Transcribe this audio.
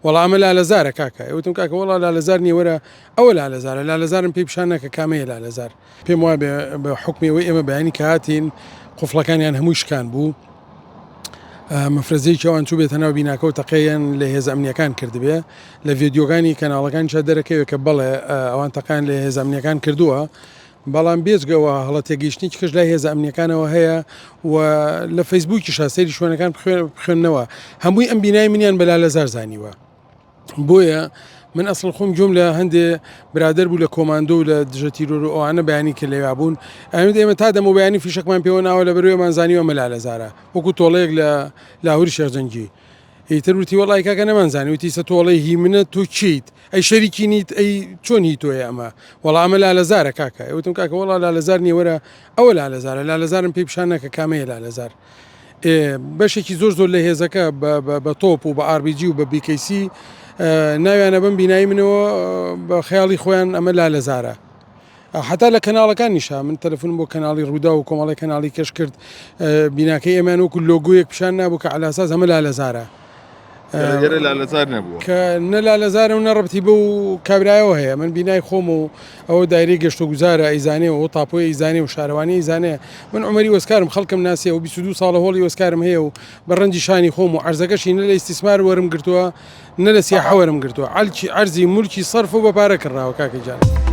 والله ئەمە لالەزارە کاکە ئەوتم کاکە وەڵا لالەزار نیە وەرە ئەوە لالەزارە لالەزارم پێی پیشان ناکە کامەیە لالەزار پێم وایە بە حکمەوەی ئێمە بەیانی کە هاتین قوفڵەکانیان هەموو شکان بوو مەفرەزەیەکی ئەوان چوو بێتە ناو بیناکە و تەقەیان لە هێز ئەمنیەکان کردبێ لە ڤیدیۆگانی کەناڵەکان چا دەرەکەوێت کە بەڵێ ئەوان تەقان لە هێز ئەمنیەکان کردووە بەڵام بێزگەوە هەڵە تێگەیشتنی کەش لای هێز ئەمنیەکانەوە هەیە و لە فەیسبووکیشا سەیری شوێنەکان بخوێننەوە هەمووی ئەم بینای منیان بە لالەزار زانیوە بۆیە من ئەسڵ خۆم جۆم لە هەندێ برادر بوو لە کۆماندۆ و لە دژە تیرۆر و ئەوانە بەیانی کرد لێوا بوون ئەمە تا دەمە بەیانی فیشکمان پێوە ناوە لە بەروێمان زانیوە مە لالەزارە وەکو تۆڵەیەک لە لاهوری شێرجەنگی ئیتر وتی وەڵای کاکە نەمانزانی وتی سە تۆڵەی هی منە تۆ چیت ئەی شەریکی نیت ئەی چۆن هی تۆیە ئەمە وەڵا ئەمە لالەزارە کاکە ئەوتم کاکە وەڵا لالەزار نیە وەرە ئەوە لالەزارە لالەزارم پێی پیشان ناکە کامەیە لالەزار بەشێکی زۆر لە هێزەکە بە تۆپ و بە ئاربیجی و بە بیکەیسی ناویانە بم بینایی منەوە بە خەیاڵی خۆیان ئەمە لالەزارە حتا لە کەناڵەکان نیشا من تەلەفۆنم بۆ کەناڵی ڕوودا و کۆمەڵی کەناڵی کەش کرد بیناکەی ئێمان وەکو لۆگۆیەک پیشان نابوو کە علاساس ئەمە لالەزارە لالەزار نەبووە کە نە لالەزارە و نەڕەبتی بە و کابرایەوە هەیە من بینای خۆم و ئەوە دایرەی گەشت و گوزارە ئەیزانێ و تاپۆی ئەیزانێ و شارەوانی ئەیزانێ من عمەری وەسکارم خەڵکم ناسیە و 22 ساڵە هۆڵی وەسکارم هەیە و بە ڕەنجی شانی خۆم و عەرزەکەشی نە لە ئیستیسمار وەرم گرتووە نە لە سیاحە وەرم گرتووە عەرزی مولکی سەرف و بە پارە کڕاوە کاکە جان